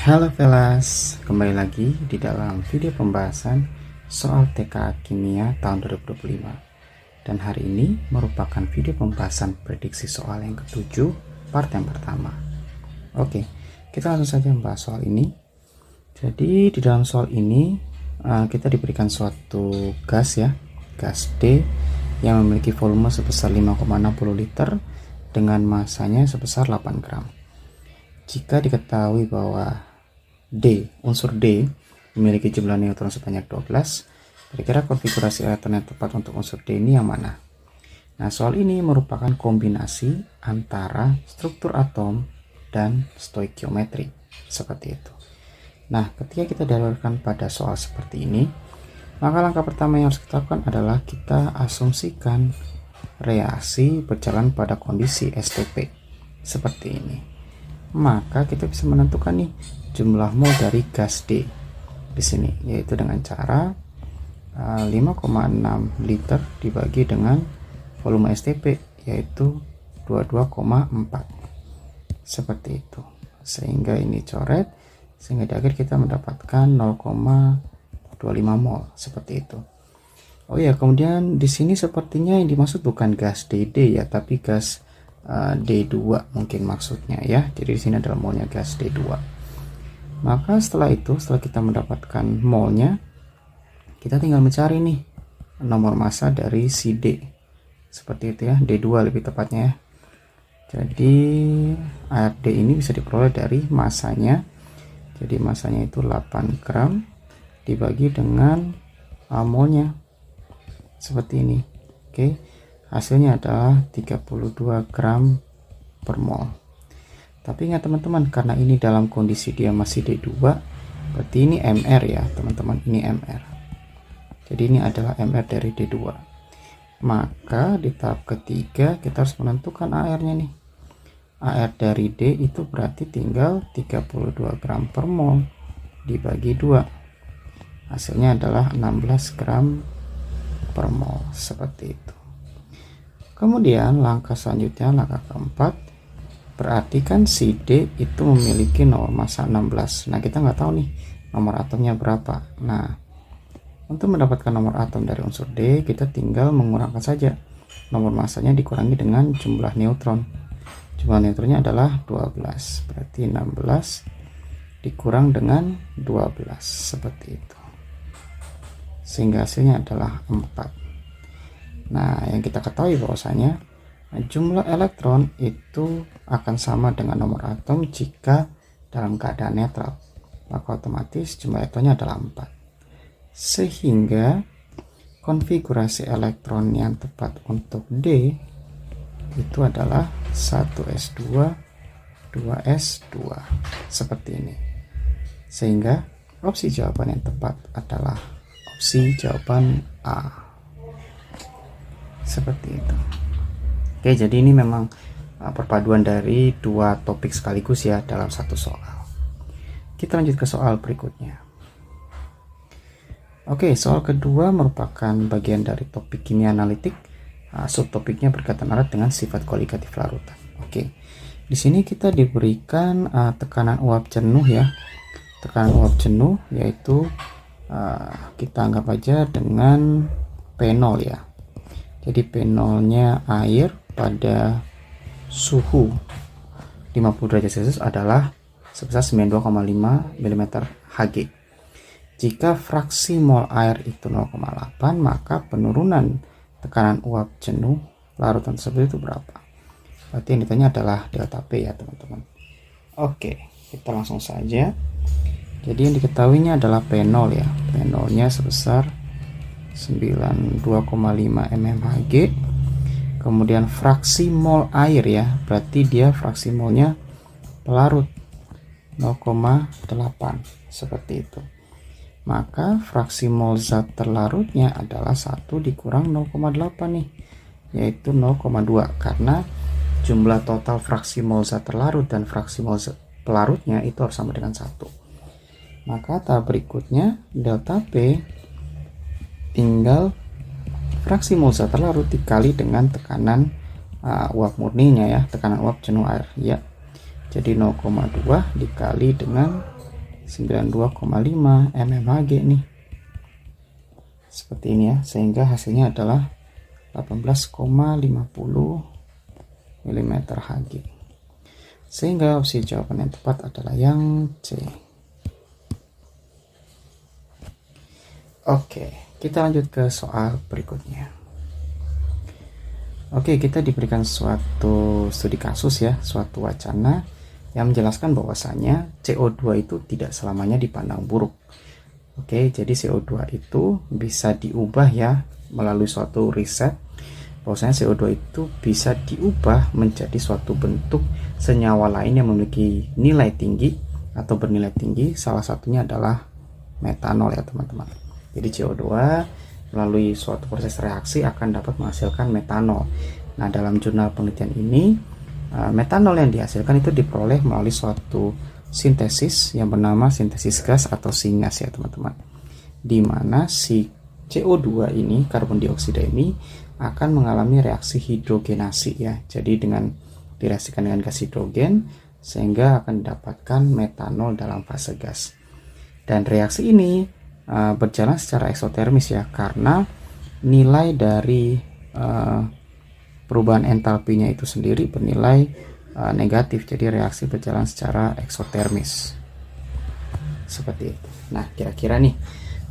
Halo Velas, kembali lagi di dalam video pembahasan soal TK Kimia tahun 2025. Dan hari ini merupakan video pembahasan prediksi soal yang ketujuh, part yang pertama. Oke, kita langsung saja membahas soal ini. Jadi di dalam soal ini kita diberikan suatu gas ya, gas D yang memiliki volume sebesar 5,60 liter dengan masanya sebesar 8 gram. Jika diketahui bahwa unsur D memiliki jumlah neutron sebanyak 12, kira-kira konfigurasi elektron yang tepat untuk unsur D ini yang mana? Nah, soal ini merupakan kombinasi antara struktur atom dan stoikiometri, seperti itu. Nah, ketika kita didasarkan pada soal seperti ini, maka langkah pertama yang harus kita lakukan adalah kita asumsikan reaksi berjalan pada kondisi STP, seperti ini. Maka kita bisa menentukan nih jumlah mol dari gas D di sini, yaitu dengan cara 5,6 liter dibagi dengan volume STP, yaitu 22,4, seperti itu. Sehingga ini coret, sehingga di akhir kita mendapatkan 0,25 mol, seperti itu. Oh ya, kemudian di sini sepertinya yang dimaksud bukan gas DD ya, tapi gas D2 mungkin maksudnya ya. Jadi di sini adalah molnya gas D2. Maka setelah kita mendapatkan molnya, kita tinggal mencari nih nomor massa dari si D, seperti itu ya, D2 lebih tepatnya ya. Jadi air D ini bisa diperoleh dari masanya. Jadi masanya itu 8 gram dibagi dengan molnya, seperti ini. Oke, hasilnya adalah 32 gram per mol. Tapi ingat teman-teman, karena ini dalam kondisi dia masih D2, berarti ini MR ya teman-teman, ini MR. Jadi ini adalah MR dari D2. Maka di tahap ketiga kita harus menentukan AR-nya nih. AR dari D itu berarti tinggal 32 gram per mol dibagi 2. Hasilnya adalah 16 gram per mol, seperti itu. Kemudian langkah selanjutnya, langkah keempat, berarti kan si D itu memiliki nomor massa 16. Nah, kita nggak tahu nih nomor atomnya berapa. Nah, untuk mendapatkan nomor atom dari unsur D, kita tinggal mengurangkan saja nomor massanya dikurangi dengan jumlah neutron. Jumlah neutronnya adalah 12, berarti 16 dikurang dengan 12, seperti itu. Sehingga hasilnya adalah 4. Nah, yang kita ketahui bahwasanya jumlah elektron itu akan sama dengan nomor atom jika dalam keadaan netral, maka otomatis jumlah elektronnya adalah 4. Sehingga konfigurasi elektron yang tepat untuk D itu adalah 1s2 2s2, seperti ini. Sehingga opsi jawaban yang tepat adalah opsi jawaban A, seperti itu. Oke, jadi ini memang perpaduan dari dua topik sekaligus ya dalam satu soal. Kita lanjut ke soal berikutnya. Oke, soal kedua merupakan bagian dari topik kimia analitik. Subtopiknya berkaitan erat dengan sifat koligatif larutan. Oke, di sini kita diberikan tekanan uap jenuh ya. Tekanan uap jenuh yaitu kita anggap aja dengan P0 ya. Jadi P0-nya air pada suhu 50 derajat Celcius adalah sebesar 92,5 mm Hg. Jika fraksi mol air itu 0,8, maka penurunan tekanan uap jenuh larutan tersebut itu berapa? Berarti yang ditanya adalah delta P ya teman-teman. Oke, kita langsung saja. Jadi yang diketahuinya adalah P0 ya. P0-nya sebesar 92,5 mmHg. Kemudian fraksi mol air ya, berarti dia fraksi molnya pelarut 0,8, seperti itu. Maka fraksi mol zat terlarutnya adalah 1 dikurang 0,8 nih, yaitu 0,2, karena jumlah total fraksi mol zat terlarut dan fraksi mol zat pelarutnya itu harus sama dengan 1. Maka tahap berikutnya delta P tinggal fraksi mol zat terlarut dikali dengan tekanan uap murninya ya, tekanan uap jenuh air ya. Jadi 0,2 dikali dengan 92,5 mmHg nih. Seperti ini ya, sehingga hasilnya adalah 18,50 mmHg. Sehingga opsi jawaban yang tepat adalah yang C. Oke, kita lanjut ke soal berikutnya. Oke, kita diberikan suatu studi kasus ya, suatu wacana yang menjelaskan bahwasanya CO2 itu tidak selamanya dipandang buruk. Oke, jadi CO2 itu bisa diubah ya melalui suatu riset, bahwasanya CO2 itu bisa diubah menjadi suatu bentuk senyawa lain yang memiliki nilai tinggi atau bernilai tinggi. Salah satunya adalah metanol ya teman-teman. Jadi CO2 melalui suatu proses reaksi akan dapat menghasilkan metanol. Nah, dalam jurnal penelitian ini metanol yang dihasilkan itu diperoleh melalui suatu sintesis yang bernama sintesis gas atau syngas ya teman-teman, di mana si CO2 ini, karbon dioksida ini akan mengalami reaksi hidrogenasi ya. Jadi dengan direaksikan dengan gas hidrogen sehingga akan didapatkan metanol dalam fase gas. Dan reaksi ini berjalan secara eksotermis ya, karena nilai dari perubahan entalpinya itu sendiri bernilai negatif. Jadi reaksi berjalan secara eksotermis seperti itu. Nah, kira-kira nih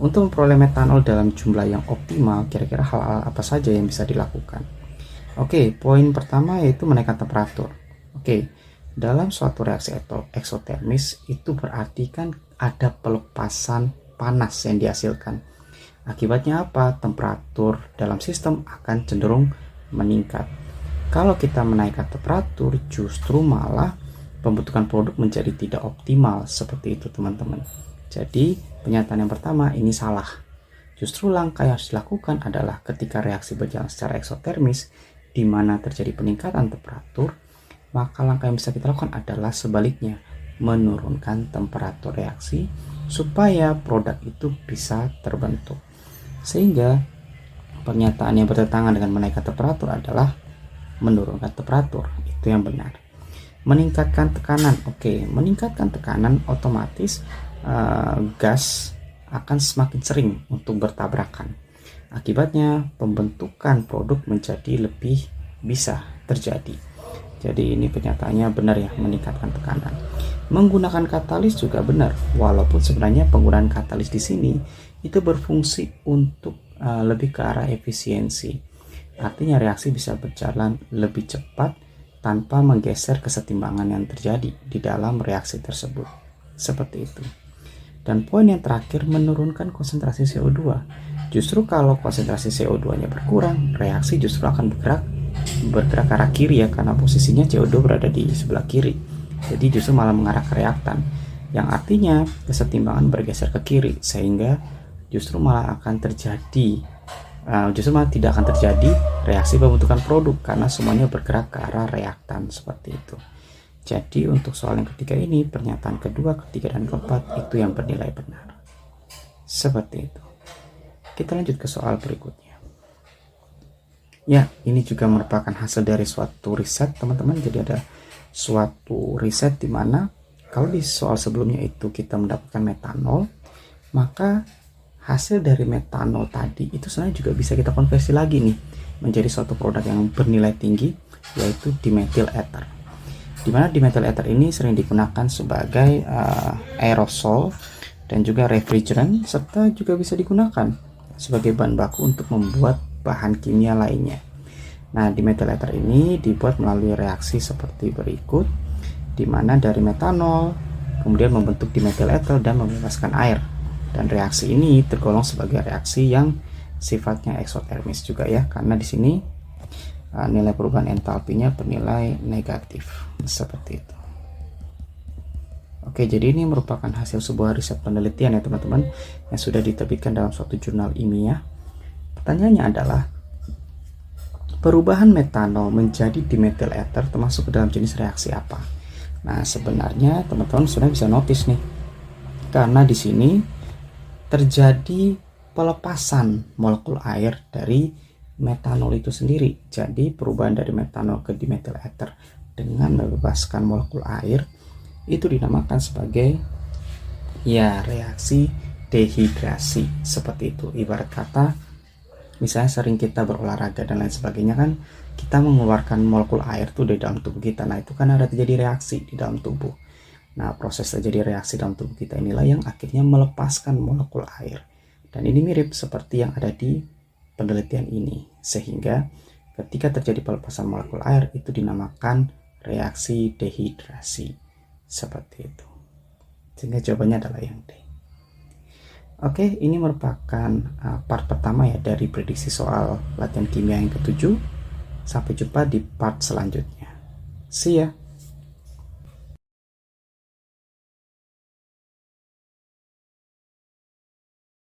untuk memperoleh metanol dalam jumlah yang optimal, kira-kira hal-hal apa saja yang bisa dilakukan? Oke, poin pertama yaitu menaikkan temperatur. Oke, dalam suatu reaksi eksotermis itu berarti kan ada pelepasan panas yang dihasilkan. Akibatnya apa? Temperatur dalam sistem akan cenderung meningkat. Kalau kita menaikkan temperatur, justru malah pembentukan produk menjadi tidak optimal. Seperti itu teman-teman. Jadi pernyataan yang pertama ini salah. Justru langkah yang harus dilakukan adalah ketika reaksi berjalan secara eksotermis, di mana terjadi peningkatan temperatur, maka langkah yang bisa kita lakukan adalah sebaliknya, menurunkan temperatur reaksi supaya produk itu bisa terbentuk. Sehingga pernyataan yang bertentangan dengan menaikkan temperatur adalah menurunkan temperatur. Itu yang benar. Meningkatkan tekanan. Oke, meningkatkan tekanan otomatis gas akan semakin sering untuk bertabrakan. Akibatnya pembentukan produk menjadi lebih bisa terjadi. Jadi ini pernyataannya benar ya, meningkatkan tekanan. Menggunakan katalis juga benar, walaupun sebenarnya penggunaan katalis di sini itu berfungsi untuk lebih ke arah efisiensi. Artinya reaksi bisa berjalan lebih cepat tanpa menggeser kesetimbangan yang terjadi di dalam reaksi tersebut. Seperti itu. Dan poin yang terakhir, menurunkan konsentrasi CO2. Justru kalau konsentrasi CO2-nya berkurang, reaksi justru akan bergerak ke arah kiri ya, karena posisinya CO2 berada di sebelah kiri. Jadi justru malah mengarah ke reaktan, yang artinya kesetimbangan bergeser ke kiri, sehingga justru malah tidak akan terjadi reaksi pembentukan produk karena semuanya bergerak ke arah reaktan seperti itu. Jadi untuk soal yang ketiga ini, pernyataan kedua, ketiga, dan keempat itu yang bernilai benar. Seperti itu. Kita lanjut ke soal berikutnya. Ya, ini juga merupakan hasil dari suatu riset teman-teman. Jadi ada suatu riset di mana kalau di soal sebelumnya itu kita mendapatkan metanol, maka hasil dari metanol tadi itu sebenarnya juga bisa kita konversi lagi nih menjadi suatu produk yang bernilai tinggi, yaitu dimethyl ether. Di mana dimethyl ether ini sering digunakan sebagai aerosol dan juga refrigerant, serta juga bisa digunakan sebagai bahan baku untuk membuat bahan kimia lainnya. Nah, dimethyl ether ini dibuat melalui reaksi seperti berikut, di mana dari metanol kemudian membentuk dimethyl ether dan membebaskan air. Dan reaksi ini tergolong sebagai reaksi yang sifatnya eksotermis juga ya, karena di sini nilai perubahan entalpinya bernilai negatif seperti itu. Oke, jadi ini merupakan hasil sebuah riset penelitian ya teman-teman, yang sudah diterbitkan dalam suatu jurnal ilmiah. Pertanyaannya adalah, perubahan metanol menjadi dimethyl ether termasuk ke dalam jenis reaksi apa? Nah, sebenarnya teman-teman sudah bisa notice nih, karena di sini terjadi pelepasan molekul air dari metanol itu sendiri. Jadi perubahan dari metanol ke dimethyl ether dengan membebaskan molekul air itu dinamakan sebagai Ya, reaksi dehidrasi seperti itu. Ibarat kata, misalnya sering kita berolahraga dan lain sebagainya kan, kita mengeluarkan molekul air tuh di dalam tubuh kita. Nah, itu kan ada terjadi reaksi di dalam tubuh. Nah, proses terjadi reaksi dalam tubuh kita inilah yang akhirnya melepaskan molekul air. Dan ini mirip seperti yang ada di penelitian ini. Sehingga ketika terjadi pelepasan molekul air, itu dinamakan reaksi dehidrasi. Seperti itu. Sehingga jawabannya adalah yang D. Oke, ini merupakan part pertama ya dari prediksi soal latihan kimia yang ke-7. Sampai jumpa di part selanjutnya. See ya!